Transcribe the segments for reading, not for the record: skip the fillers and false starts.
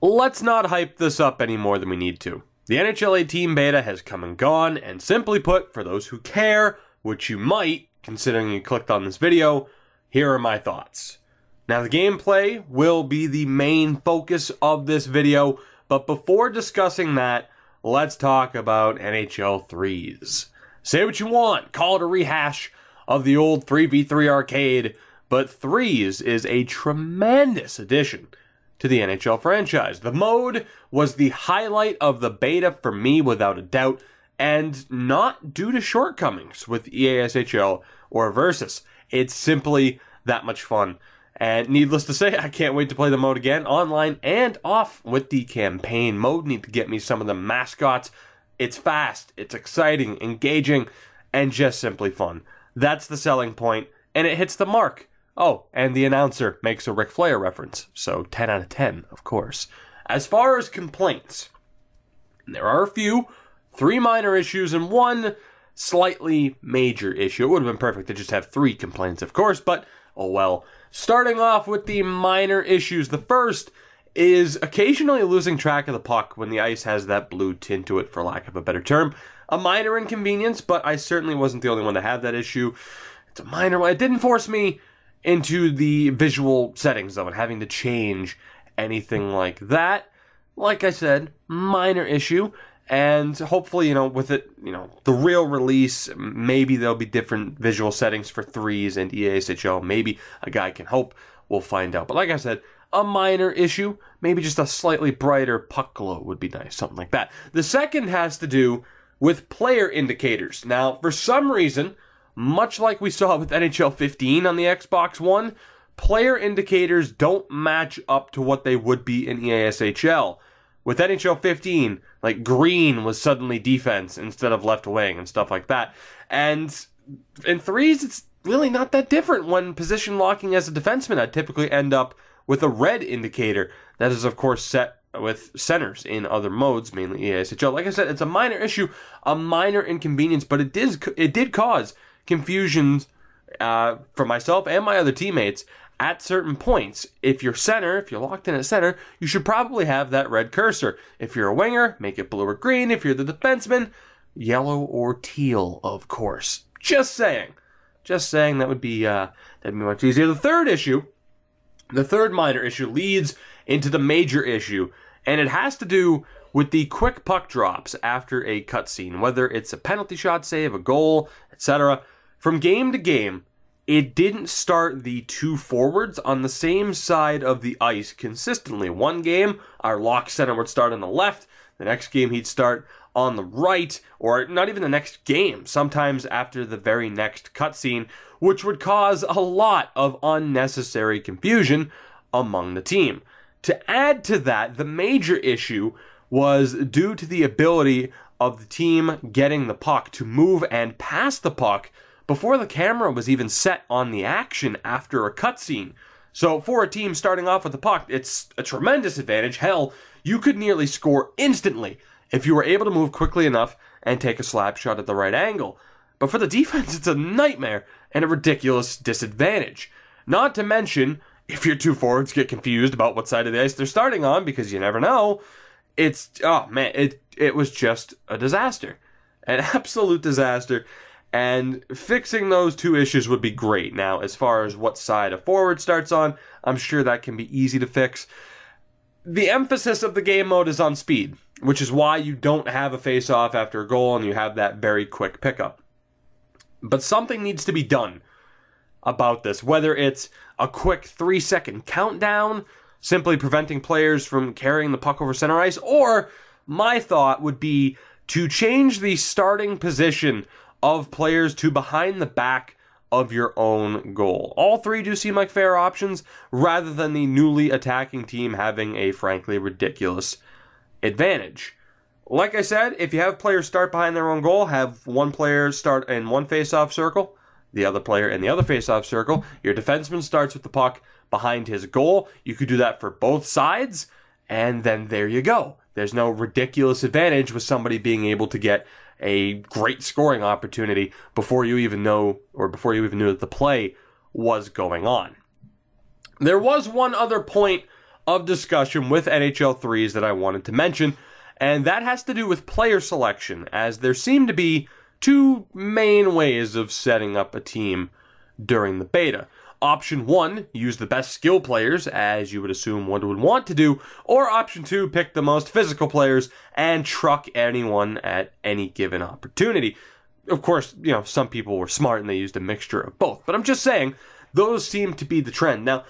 let's not hype this up any more than we need to. The NHL 18 beta has come and gone, and simply put, for those who care, which you might, considering you clicked on this video, here are my thoughts. Now, the gameplay will be the main focus of this video, but before discussing that, let's talk about NHL 3s. Say what you want, call it a rehash of the old 3v3 arcade, but 3s is a tremendous addition to the NHL franchise. The mode was the highlight of the beta for me without a doubt, and not due to shortcomings with EASHL or Versus. It's simply that much fun. And needless to say, I can't wait to play the mode again, online and off with the campaign mode. Need to get me some of the mascots. It's fast, it's exciting, engaging, and just simply fun. That's the selling point, and it hits the mark. Oh, and the announcer makes a Ric Flair reference, so 10 out of 10, of course. As far as complaints, there are a few, 3 minor issues and 1 slightly major issue. It would have been perfect to just have 3 complaints, of course, but oh well. Starting off with the minor issues, the first is occasionally losing track of the puck when the ice has that blue tint to it, for lack of a better term. A minor inconvenience, but I certainly wasn't the only one to have that issue. It's a minor one. It didn't force me into the visual settings of it, having to change anything like that. Like I said, minor issue. And hopefully, with it, the real release, maybe there'll be different visual settings for 3s and EASHL. Maybe a guy can hope. We'll find out. But like I said, a minor issue. Maybe just a slightly brighter puck glow would be nice. Something like that. The second has to do with player indicators. Now, for some reason, much like we saw with NHL 15 on the Xbox One, player indicators don't match up to what they would be in EASHL. With NHL 15, like green was suddenly defense instead of left wing and stuff like that. And in 3s, it's really not that different. When position locking as a defenseman, I'd typically end up with a red indicator. That is, of course, set with centers in other modes, mainly EASHL. Like I said, it's a minor issue, a minor inconvenience, but it did cause confusions for myself and my other teammates at certain points. If you're locked in at center, you should probably have that red cursor. If you're a winger, make it blue or green. If you're the defenseman, yellow or teal, of course. Just saying. That would be much easier. The third minor issue leads into the major issue, and it has to do with the quick puck drops after a cutscene, whether it's a penalty shot save, a goal, etc. From game to game, it didn't start the 2 forwards on the same side of the ice consistently. One game, our lock center would start on the left. The next game, he'd start on the right, or not even the next game, sometimes after the very next cutscene, which would cause a lot of unnecessary confusion among the team. To add to that, the major issue was due to the ability of the team getting the puck to move and pass the puck before the camera was even set on the action after a cutscene. So for a team starting off with the puck, it's a tremendous advantage. Hell, you could nearly score instantly if you were able to move quickly enough and take a slap shot at the right angle. But for the defense, it's a nightmare and a ridiculous disadvantage. Not to mention, if your 2 forwards get confused about what side of the ice they're starting on, because you never know, it was just a disaster. An absolute disaster. And fixing those 2 issues would be great. Now, as far as what side a forward starts on, I'm sure that can be easy to fix. The emphasis of the game mode is on speed, which is why you don't have a face-off after a goal and you have that very quick pickup. But something needs to be done about this, whether it's a quick 3-second countdown, simply preventing players from carrying the puck over center ice, or my thought would be to change the starting position of players to behind the back of your own goal. All 3 do seem like fair options, rather than the newly attacking team having a frankly ridiculous advantage. Like I said, if you have players start behind their own goal, have one player start in one face-off circle, the other player in the other face-off circle. Your defenseman starts with the puck behind his goal. You could do that for both sides, and then there you go. There's no ridiculous advantage with somebody being able to get a great scoring opportunity before you even know, or before you even knew that the play was going on. There was one other point of discussion with NHL 3s that I wanted to mention, and that has to do with player selection, as there seem to be two main ways of setting up a team during the beta. Option 1, use the best skill players, as you would assume one would want to do, or Option 2, pick the most physical players and truck anyone at any given opportunity. Of course, some people were smart and they used a mixture of both, but I'm just saying, those seem to be the trend. Now,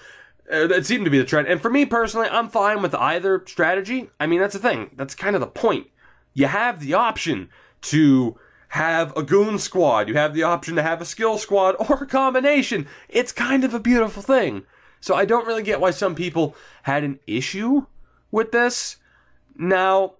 it seemed to be the trend, and for me personally, I'm fine with either strategy. I mean, that's the thing. That's kind of the point. You have the option to have a goon squad, you have the option to have a skill squad, or a combination. It's kind of a beautiful thing. So I don't really get why some people had an issue with this. Now,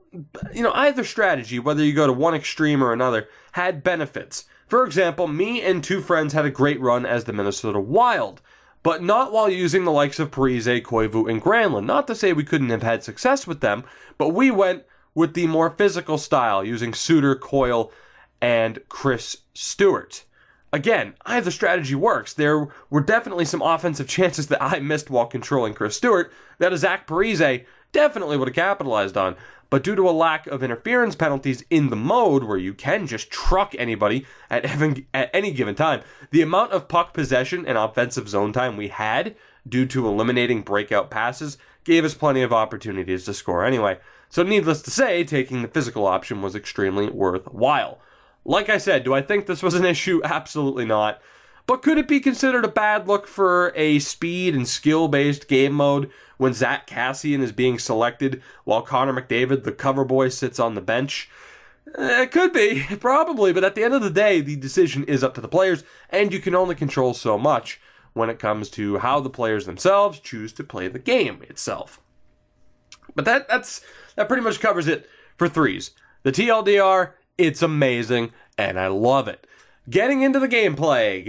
either strategy, whether you go to one extreme or another, had benefits. For example, me and two friends had a great run as the Minnesota Wild, but not while using the likes of Parise, Koivu, and Granlund. Not to say we couldn't have had success with them, but we went with the more physical style, using Suter, Coyle, and Chris Stewart. Again, either strategy works. There were definitely some offensive chances that I missed while controlling Chris Stewart that a Zach Parise definitely would have capitalized on. But due to a lack of interference penalties in the mode where you can just truck anybody at any given time, the amount of puck possession and offensive zone time we had due to eliminating breakout passes gave us plenty of opportunities to score anyway. So needless to say, taking the physical option was extremely worthwhile. Like I said, do I think this was an issue? Absolutely not. But could it be considered a bad look for a speed and skill-based game mode when Zach Kassian is being selected while Connor McDavid, the cover boy, sits on the bench? It could be, probably, but at the end of the day, the decision is up to the players, and you can only control so much when it comes to how the players themselves choose to play the game itself. But that pretty much covers it for threes. The TLDR, it's amazing, and I love it. Getting into the gameplay.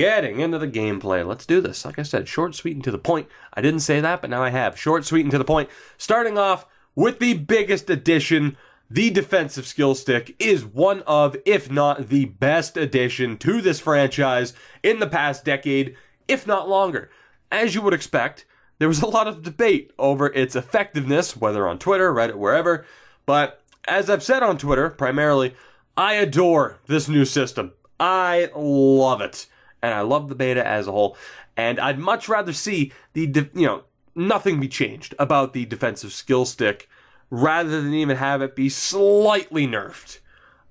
Let's do this. Like I said, short, sweet, and to the point. I didn't say that, but now I have. Short, sweet, and to the point. Starting off with the biggest addition, the defensive skill stick is one of, if not the best addition to this franchise in the past decade, if not longer. As you would expect, there was a lot of debate over its effectiveness, whether on Twitter, Reddit, wherever, but as I've said on Twitter, primarily, I adore this new system. I love it. And I love the beta as a whole. And I'd much rather see nothing be changed about the defensive skill stick rather than even have it be slightly nerfed.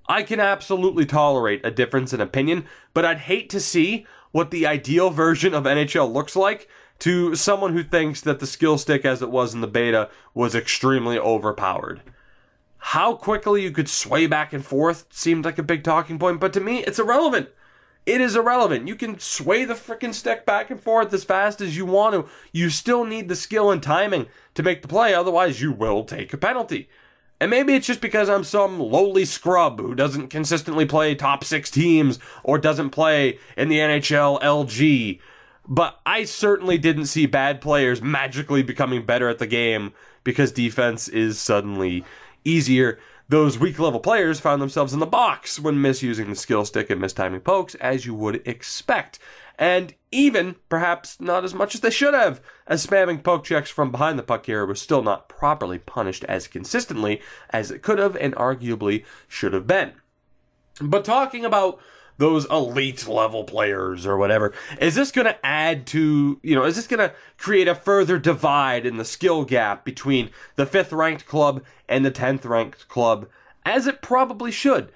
I can absolutely tolerate a difference in opinion, but I'd hate to see what the ideal version of NHL looks like to someone who thinks that the skill stick as it was in the beta was extremely overpowered. How quickly you could sway back and forth seemed like a big talking point, but to me, it's irrelevant. It is irrelevant. You can sway the frickin' stick back and forth as fast as you want to. You still need the skill and timing to make the play, otherwise you will take a penalty. And maybe it's just because I'm some lowly scrub who doesn't consistently play top 6 teams or doesn't play in the NHL LG. But I certainly didn't see bad players magically becoming better at the game because defense is suddenly easier. Those weak level players found themselves in the box when misusing the skill stick and mistiming pokes, as you would expect. And even, perhaps not as much as they should have, as spamming poke checks from behind the puck carrier was still not properly punished as consistently as it could have and arguably should have been. But talking about those elite level players or whatever, is this going to add to, is this going to create a further divide in the skill gap between the 5th ranked club and the 10th ranked club, as it probably should?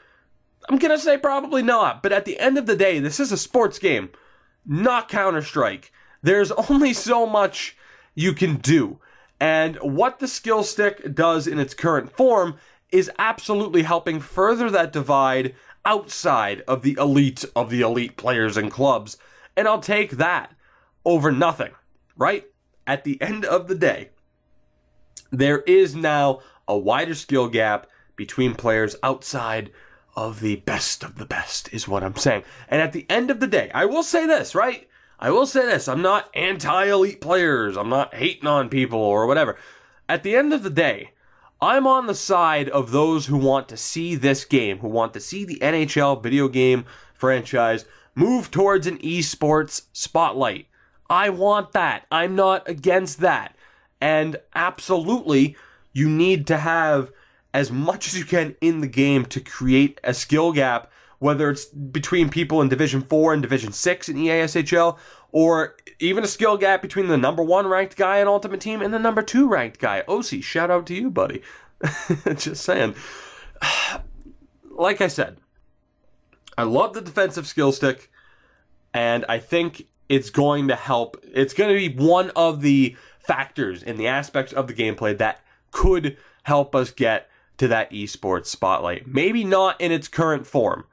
I'm going to say probably not, but at the end of the day, this is a sports game, not Counter-Strike. There's only so much you can do, and what the skill stick does in its current form is absolutely helping further that divide outside of the elite players and clubs, and I'll take that over nothing, right? At the end of the day, there is now a wider skill gap between players outside of the best, is what I'm saying. And at the end of the day, I will say this, right? I'm not anti-elite players. I'm not hating on people or whatever. At the end of the day, I'm on the side of those who want to see this game, who want to see the NHL video game franchise move towards an esports spotlight. I want that. I'm not against that. And absolutely, you need to have as much as you can in the game to create a skill gap, whether it's between people in Division 4 and Division 6 in EASHL, or even a skill gap between the number 1 ranked guy in Ultimate Team and the number 2 ranked guy. OC, shout out to you, buddy. Just saying. Like I said, I love the defensive skill stick, and I think it's going to help. It's going to be one of the factors in the aspects of the gameplay that could help us get to that esports spotlight. Maybe not in its current form,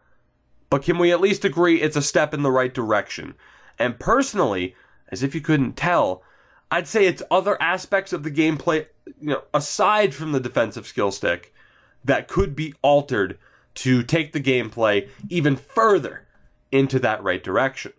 but can we at least agree it's a step in the right direction? And personally, as if you couldn't tell, I'd say it's other aspects of the gameplay, aside from the defensive skill stick, that could be altered to take the gameplay even further into that right direction.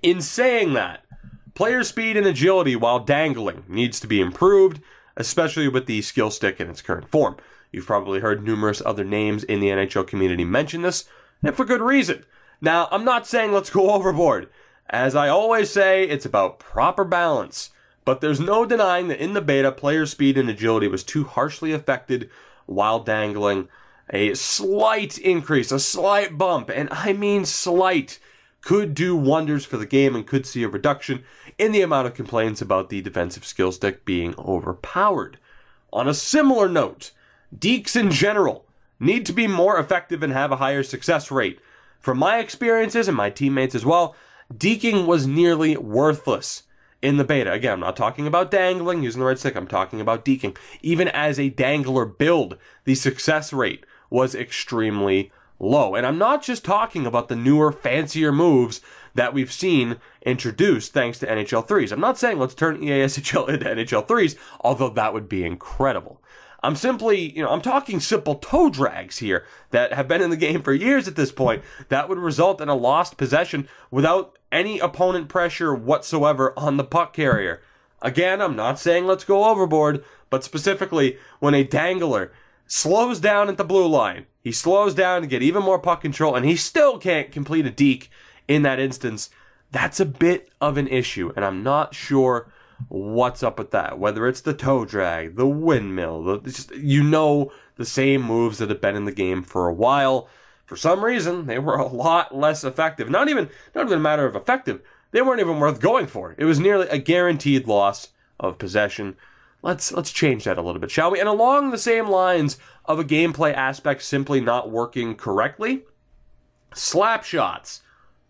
In saying that, player speed and agility while dangling needs to be improved, especially with the skill stick in its current form. You've probably heard numerous other names in the NHL community mention this, and for good reason. Now, I'm not saying let's go overboard. As I always say, it's about proper balance. But there's no denying that in the beta, player speed and agility was too harshly affected while dangling. A slight increase, a slight bump, and I mean slight, could do wonders for the game and could see a reduction in the amount of complaints about the defensive skill stick being overpowered. On a similar note, deeks in general need to be more effective and have a higher success rate. From my experiences and my teammates as well, deking was nearly worthless in the beta. Again, I'm not talking about dangling, using the right stick, I'm talking about deking. Even as a dangler build, the success rate was extremely low. And I'm not just talking about the newer, fancier moves that we've seen introduced thanks to NHL 3s. I'm not saying let's turn EASHL into NHL 3s, although that would be incredible. I'm simply, I'm talking simple toe drags here that have been in the game for years at this point that would result in a lost possession without any opponent pressure whatsoever on the puck carrier. Again, I'm not saying let's go overboard, but specifically when a dangler slows down at the blue line, he slows down to get even more puck control, and he still can't complete a deke in that instance. That's a bit of an issue, and I'm not sure what's up with that. Whether it's the toe drag, the windmill, the same moves that have been in the game for a while. For some reason, they were a lot less effective. Not even a matter of effective. They weren't even worth going for. It was nearly a guaranteed loss of possession. Let's change that a little bit, shall we? And along the same lines of a gameplay aspect simply not working correctly, slap shots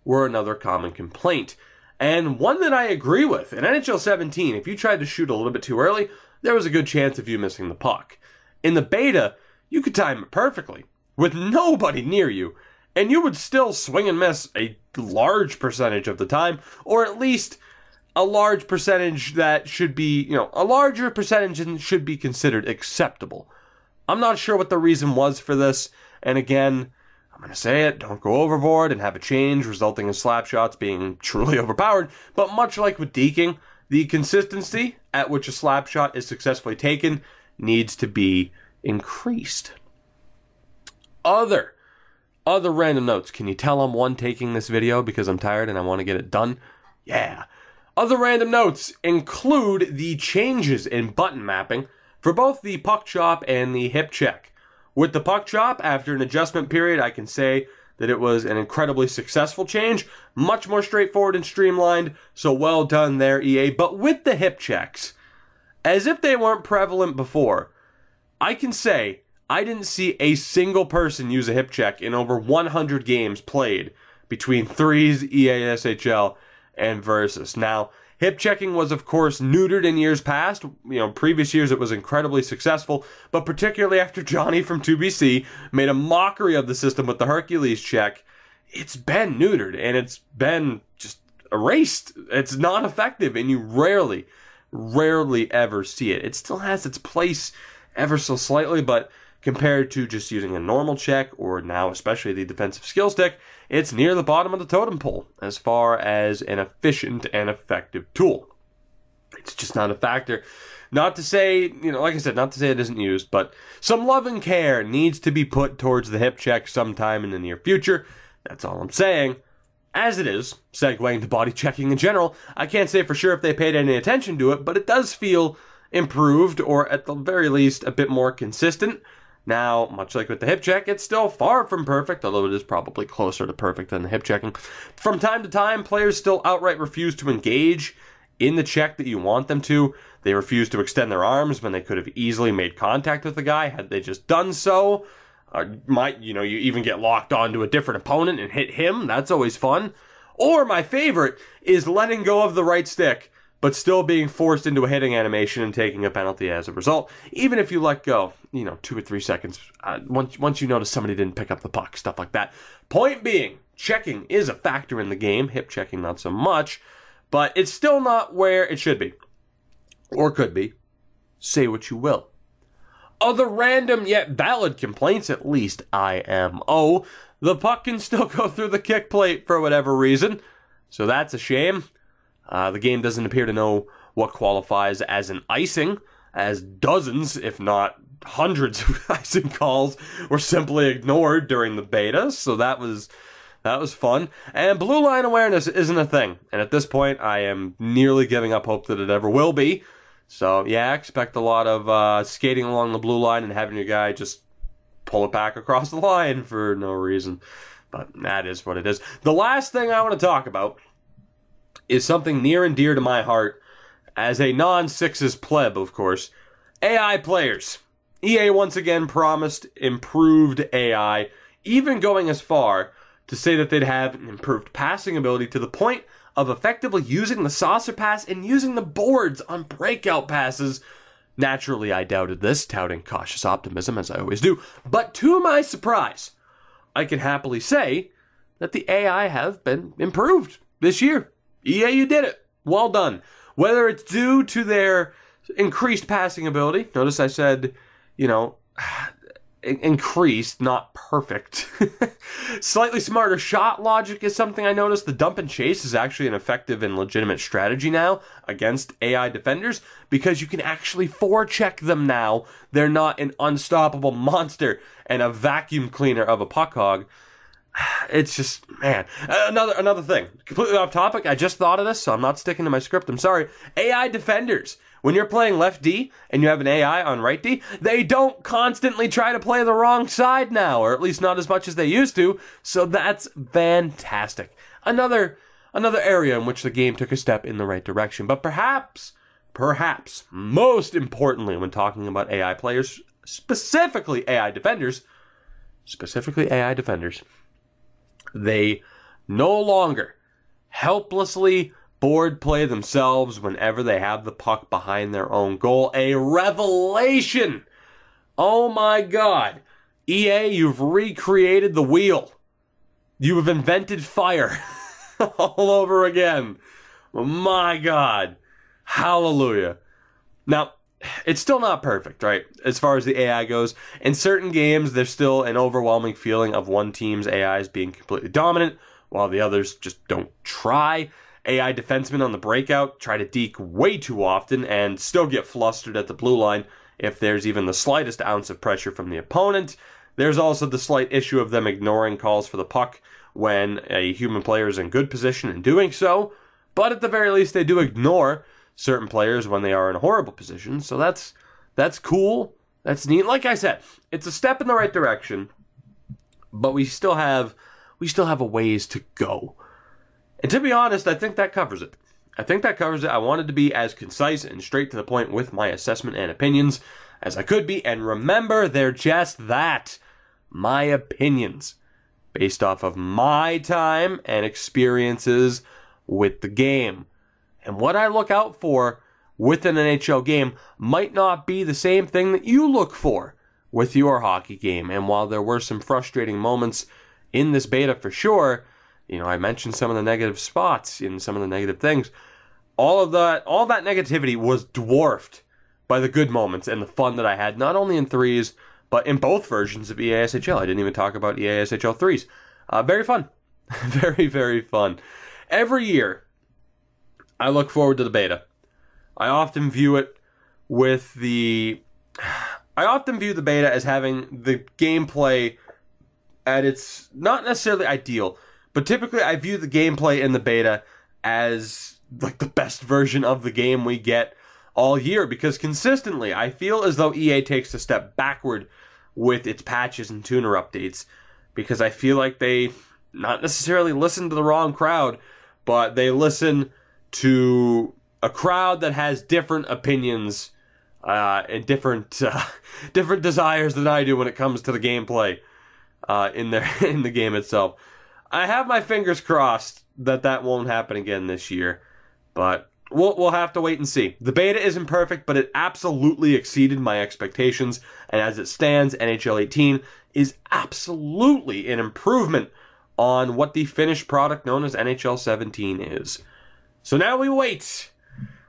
were another common complaint. And one that I agree with. In NHL 17, if you tried to shoot a little bit too early, there was a good chance of you missing the puck. In the beta, you could time it perfectly, with nobody near you, and you would still swing and miss a large percentage of the time, or at least a large percentage that should be, a larger percentage and should be considered acceptable. I'm not sure what the reason was for this, and again, I'm going to say it, don't go overboard and have a change resulting in slap shots being truly overpowered, but much like with deking, the consistency at which a slap shot is successfully taken needs to be increased. Other random notes. Can you tell I'm one taking this video because I'm tired and I want to get it done? Yeah. Other random notes include the changes in button mapping for both the puck chop and the hip check. With the puck chop, after an adjustment period, I can say that it was an incredibly successful change, much more straightforward and streamlined, so well done there, EA. But with the hip checks, as if they weren't prevalent before, I can say I didn't see a single person use a hip check in over 100 games played between 3s, EASHL, and Versus. Now, hip checking was, of course, neutered in years past. Previous years it was incredibly successful, but particularly after Johnny from 2BC made a mockery of the system with the Hercules check, it's been neutered, and it's been just erased. It's not effective, and you rarely ever see it. It still has its place ever so slightly, but compared to just using a normal check, or now especially the defensive skill stick, it's near the bottom of the totem pole as far as an efficient and effective tool. It's just not a factor. Not to say, like I said, not to say it isn't used, but some love and care needs to be put towards the hip check sometime in the near future. That's all I'm saying. As it is, segueing to body checking in general, I can't say for sure if they paid any attention to it, but it does feel improved, or at the very least, a bit more consistent. Now, much like with the hip check, it's still far from perfect, although it is probably closer to perfect than the hip checking. From time to time, players still outright refuse to engage in the check that you want them to. They refuse to extend their arms when they could have easily made contact with the guy had they just done so. You even get locked onto a different opponent and hit him. That's always fun. Or my favorite is letting go of the right stick, but still being forced into a hitting animation and taking a penalty as a result. Even if you let go, 2 or 3 seconds, once you notice somebody didn't pick up the puck, stuff like that. Point being, checking is a factor in the game. Hip checking, not so much. But it's still not where it should be. Or could be. Say what you will. Other random yet valid complaints, at least IMO. The puck can still go through the kick plate for whatever reason. So that's a shame. The game doesn't appear to know what qualifies as an icing, as dozens, if not hundreds of icing calls were simply ignored during the beta. So that was fun. And blue line awareness isn't a thing. And at this point, I am nearly giving up hope that it ever will be. So, yeah, expect a lot of skating along the blue line and having your guy just pull it back across the line for no reason. But that is what it is. The last thing I want to talk about is something near and dear to my heart as a non-Sixes pleb, of course. AI players. EA once again promised improved AI, even going as far to say that they'd have an improved passing ability to the point of effectively using the saucer pass and using the boards on breakout passes. Naturally, I doubted this, touting cautious optimism as I always do. But to my surprise, I can happily say that the AI have been improved this year. EA, you did it. Well done. Whether it's due to their increased passing ability, notice I said, increased, not perfect. Slightly smarter shot logic is something I noticed. The dump and chase is actually an effective and legitimate strategy now against AI defenders because you can actually forecheck them now. They're not an unstoppable monster and a vacuum cleaner of a puck hog. It's just, man. Another thing. Completely off topic. I just thought of this, so I'm not sticking to my script. I'm sorry. AI defenders. When you're playing left D and you have an AI on right D, they don't constantly try to play the wrong side now, or at least not as much as they used to, so that's fantastic. Another area in which the game took a step in the right direction. But perhaps, most importantly when talking about AI players, specifically AI defenders, they no longer helplessly board play themselves whenever they have the puck behind their own goal. A revelation! Oh my god. EA, you've recreated the wheel. You have invented fire. All over again. My god. Hallelujah. Now, it's still not perfect, right? As far as the AI goes. In certain games, there's still an overwhelming feeling of one team's AIs being completely dominant, while the others just don't try. AI defensemen on the breakout try to deke way too often and still get flustered at the blue line if there's even the slightest ounce of pressure from the opponent. There's also the slight issue of them ignoring calls for the puck when a human player is in good position in doing so, but at the very least they do ignore certain players when they are in a horrible position, so that's cool, that's neat. Like I said, it's a step in the right direction, but we still have a ways to go. And to be honest, I think that covers it. I wanted to be as concise and straight to the point with my assessment and opinions as I could be. And remember, they're just that. My opinions. Based off of my time and experiences with the game. And what I look out for with an NHL game might not be the same thing that you look for with your hockey game. And while there were some frustrating moments in this beta for sure, I mentioned some of the negative spots and some of the negative things. All that negativity was dwarfed by the good moments and the fun that I had, not only in 3s, but in both versions of EA SHL. I didn't even talk about EA SHL 3s. Very fun. Very, very fun. Every year, I look forward to the beta. I often view the beta as having the gameplay at its not necessarily ideal, But typically I view the gameplay in the beta as like the best version of the game we get all year, because consistently I feel as though EA takes a step backward with its patches and tuner updates, because I feel like they not necessarily listen to the wrong crowd, but they listen to a crowd that has different opinions and different desires than I do when it comes to the gameplay in the game itself. I have my fingers crossed that won't happen again this year, but we'll have to wait and see. The beta isn't perfect, but it absolutely exceeded my expectations, and as it stands, NHL 18 is absolutely an improvement on what the finished product known as NHL 17 is. So now we wait.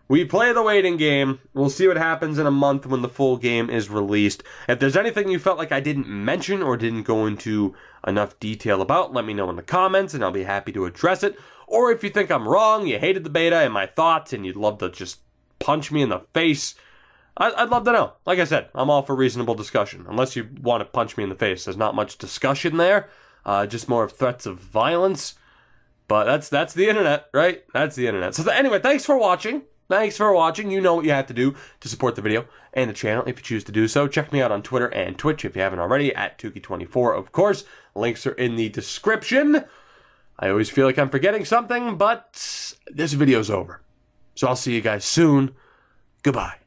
We play the waiting game. We'll see what happens in a month when the full game is released. If there's anything you felt like I didn't mention or didn't go into enough detail about, let me know in the comments and I'll be happy to address it. Or if you think I'm wrong, you hated the beta and my thoughts, and you'd love to just punch me in the face, I'd love to know. Like I said, I'm all for reasonable discussion. Unless you want to punch me in the face. There's not much discussion there. Just more of threats of violence. But that's the internet, right? That's the internet. So anyway, thanks for watching. Thanks for watching. You know what you have to do to support the video and the channel if you choose to do so. Check me out on Twitter and Twitch if you haven't already, at Tougie24, of course. Links are in the description. I always feel like I'm forgetting something, but this video's over. So I'll see you guys soon. Goodbye.